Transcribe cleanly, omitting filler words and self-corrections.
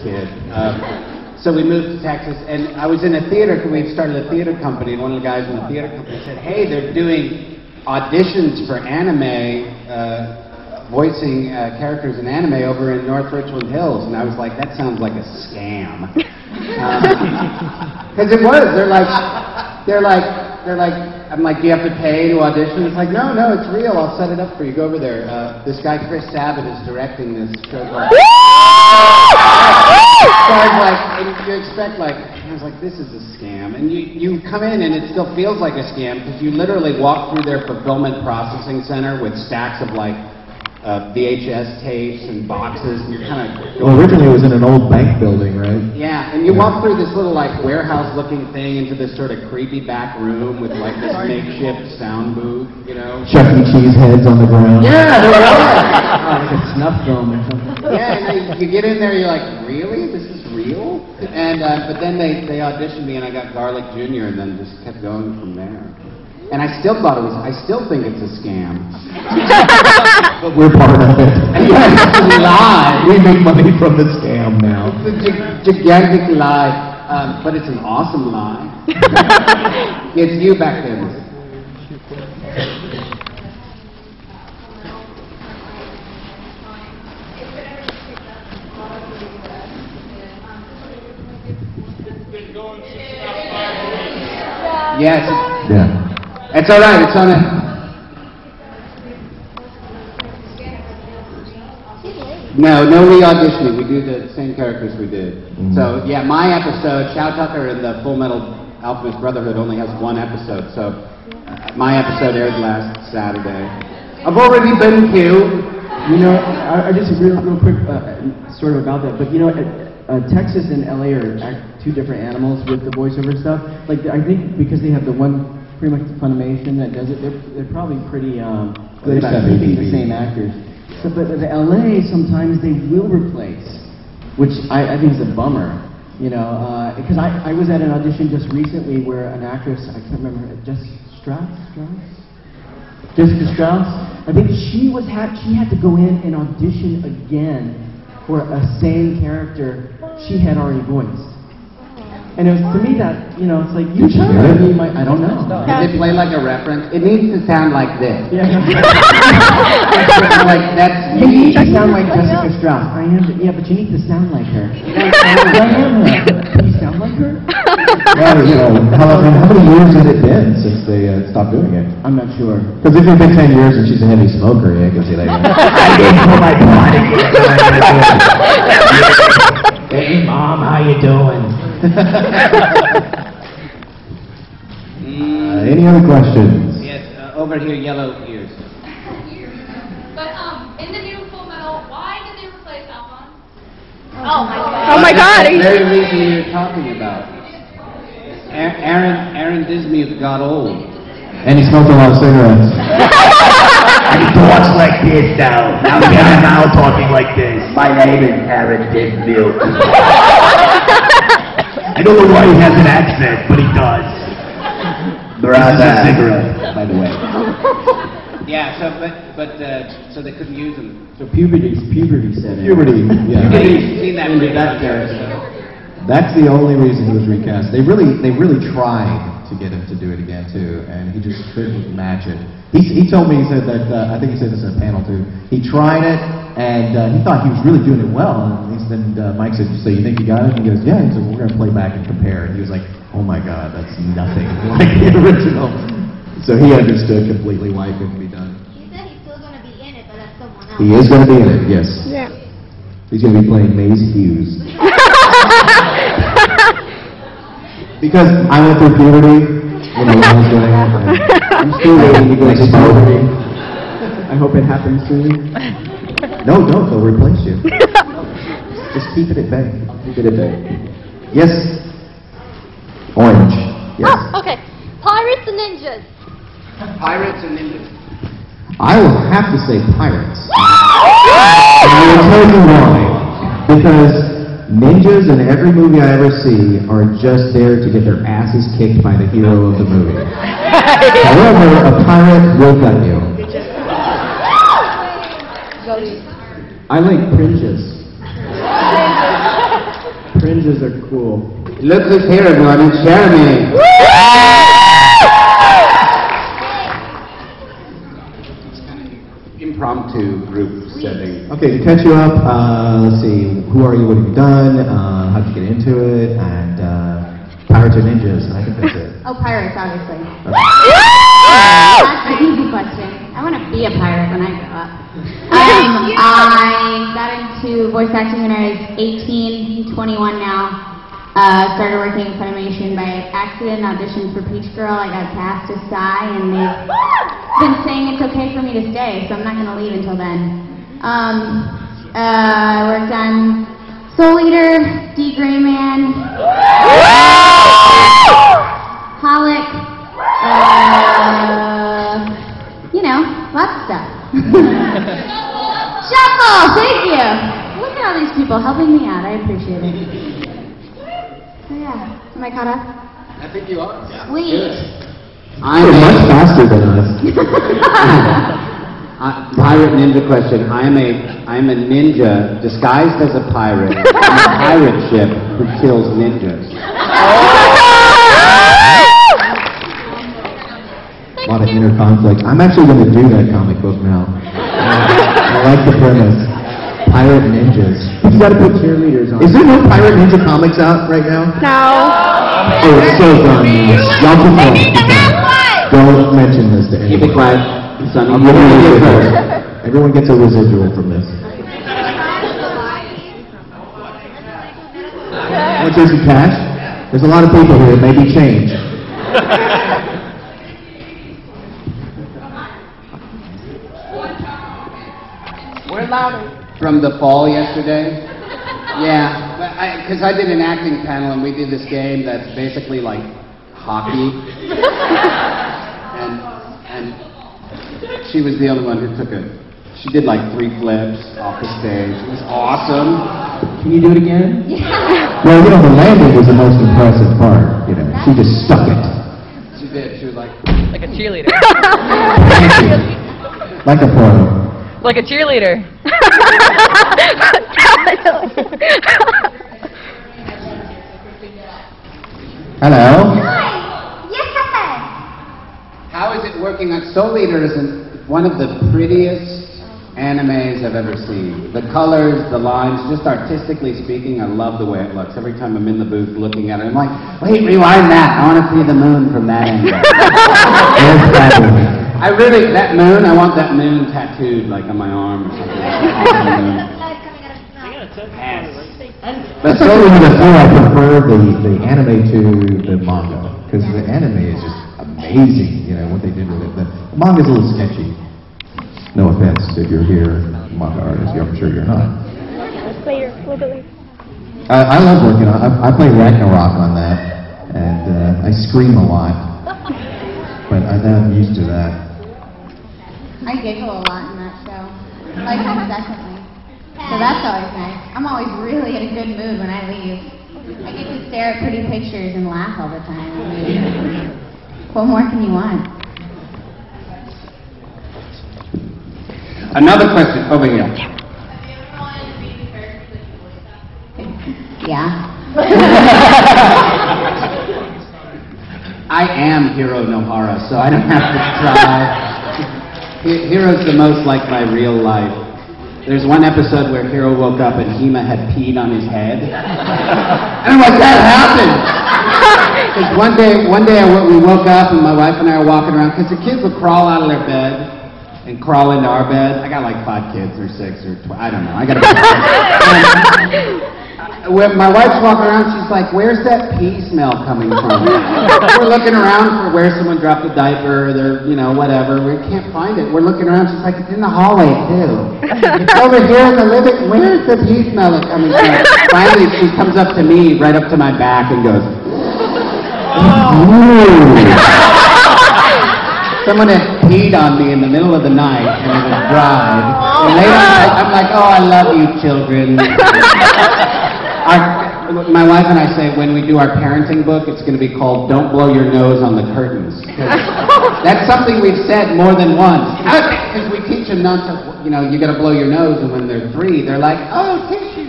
kid. So we moved to Texas, and I was in a theater, because we started a theater company, and one of the guys in the theater company said, hey, they're doing auditions for anime, voicing characters in anime over in North Richland Hills. And I was like, that sounds like a scam. Because it was. They're like, I'm like, do you have to pay to audition? It's like, no, it's real. I'll set it up for you. Go over there. This guy, Chris Sabat, is directing this show. So I was like, and you expect like, I was like, this is a scam. And you come in and it still feels like a scam because you literally walk through their fulfillment processing center with stacks of like VHS tapes and boxes, and you're kind of... Well, originally it was in an old bank building, right? Yeah, and you walk through this little like warehouse-looking thing into this sort of creepy back room with like this makeshift sound booth, you know? Chuck E. Cheese heads on the ground. Yeah, there are. Like a snuff film or something. Yeah, and you get in there, you're like, really? This is real? And but then they auditioned me, and I got Garlic Jr., and then just kept going from there. And I still think it's a scam. But we're part of it. It's a lie. We make money from the scam now. It's a gigantic lie, but it's an awesome lie. It's you back then. Yes. Yeah. It's all right. It's on it. No re-auditioning. We do the same characters we did. Mm-hmm. So yeah, my episode, Chow Tucker and the Full Metal Alchemist Brotherhood only has one episode. So my episode aired last Saturday. I've already been killed. You know, I just real quick, sort of about that. But you know, Texas and LA are two different animals with the voiceover stuff. Like I think because they have the one. Pretty much Funimation that does it. They're probably pretty good about keeping the same actors. So, but the LA sometimes they will replace, which I think is a bummer. You know, because I was at an audition just recently where an actress, I can't remember, Jessica Strauss. I think she had to go in and audition again for a same character she had already voiced. And it was, to me, that, you know, it's like, you should be my, I don't know. Does it play like a reference? It needs to sound like this. Yeah. Like, that's me. me. You sound like Jessica Strauss. I am, yeah, but you need to sound like her. I am her. Can you sound like her? Well, you know, how many years has it been since they stopped doing it? I'm not sure. Because if it's been 10 years and she's a heavy smoker, yeah, I can see that. I didn't put my pot in. Hey, Mom, how you doing? Any other questions? Yes, over here, yellow ears. But in the new Full Metal, why did they replace Alphonse? Oh my god. Oh my god. That's the very reason you're talking about. Aaron Dismuke got old. And he smoked a lot of cigarettes. And he talks like this now. I'm now talking like this. My name is Aaron Dismuke. I don't know why he has an accent, but he does. This is a cigarette, by the way. Yeah, so they couldn't use him. So puberty set in. Puberty, yeah. You've seen that movie, That's the only reason he was recast. They really tried to get him to do it again too, and he just couldn't match it. He told me, he said that, I think he said this in a panel too, he tried it, and he thought he was really doing it well, and then Mike said, so you think you got it? And he goes, yeah. He said, well, we're going to play back and compare, and he was like, oh my god, that's nothing like the original. So he understood completely why it couldn't be done. He said he's still going to be in it, but that's someone else. He is going to be in it, yes. Yeah. He's going to be playing Maisie Hughes. Because I went through puberty, you know, when I was doing it. I'm still waiting to go through puberty. I hope it happens soon. No, don't. They'll replace you. Just keep it at bay. Keep it at bay. Yes? Orange. Yes. Oh, okay. Pirates and ninjas. Pirates and ninjas. I will have to say pirates. And I will tell you why. Because ninjas in every movie I ever see are just there to get their asses kicked by the hero of the movie. However, a pirate will gut you. I like Princess. ninjas are cool. Look who's here, everyone. It's Jeremy. It's kind of impromptu group setting. Okay, to catch you up, let's see, who are you, what have you done, how'd you get into it, and Pirates or Ninjas, I think that's it. Oh, pirates, obviously. That's an easy question. I want to be a pirate when I grow up. I got into voice acting when I was 18, 21 now. Started working in Funimation by accident, auditioned for Peach Girl. I got cast as Sai, and they've been saying it's okay for me to stay, so I'm not going to leave until then. I worked on Soul Eater, D. Gray Man, Holic, you know, lots of stuff. Shuffle, thank you. Look at all these people helping me out. I appreciate it. So yeah, am I caught up? I think you are. Sweet. You're much faster than us. Pirate ninja question. I'm a ninja disguised as a pirate on a pirate ship who kills ninjas. A lot of inner conflict. I'm actually going to do that comic book now. I like the premise. Pirate ninjas. You gotta put cheerleaders on. Is there no Pirate Ninja comics out right now? No. Oh, it's so done. Y'all can don't mention this to anyone. Keep it quiet, Sonny. I'm gonna get first. Everyone gets a residual from this. Want to take some cash? There's a lot of people here. Maybe change. We're louder. From the fall yesterday? Yeah, because I did an acting panel and we did this game that's basically like hockey. and she was the only one who took it. She did like 3 flips off the stage. It was awesome. Can you do it again? Yeah. Well, you know, the landing was the most impressive part. You know, she just stuck it. She did. She was like a cheerleader. Like a pro. Like a cheerleader. Hello. Yes. How is it working on Soul Eater? Is one of the prettiest animes I've ever seen. The colors, the lines, just artistically speaking, I love the way it looks. Every time I'm in the booth looking at it, I'm like, wait, rewind that. I want to see the moon from that angle. I really, that moon, I want that moon tattooed like on my arm or something. But Soul Eater 4, I prefer the anime to the manga, because the anime is just amazing, you know, what they did with it. The manga's a little sketchy. No offense if you're here, manga artist, I'm sure you're not. Later, a little bit later. I love working on I play Ragnarok on that, and I scream a lot, but I'm used to that. I giggle a lot in that show, like incessantly. So that's always nice. I'm always really in a good mood when I leave. I get to stare at pretty pictures and laugh all the time. I mean, what more can you want? Another question over here. Yeah. I am Hiro Nohara, so I don't have to try. Hiro's the most like my real life. There's one episode where Hiro woke up and Hima had peed on his head. And I'm like, that happened! Because one day we woke up and my wife and I were walking around, because the kids would crawl out of their bed and crawl into our bed. I got like 5 kids, or 6, or 12, I don't know. I got when my wife's walking around, she's like, where's that pee smell coming from? We're looking around for where someone dropped a diaper, or you know, whatever. We can't find it. We're looking around, she's like, it's in the hallway, too. It's over here in the living, where's the pee smell coming from? Finally, she comes up to me, right up to my back, and goes, ooh. Someone had peed on me in the middle of the night, and it was dried. And later, I'm like, oh, I love you, children. My wife and I say when we do our parenting book, it's going to be called "Don't Blow Your Nose on the Curtains." That's something we've said more than once. Because we teach them not to, you know, you got to blow your nose, and when they're 3, they're like, oh, tissue.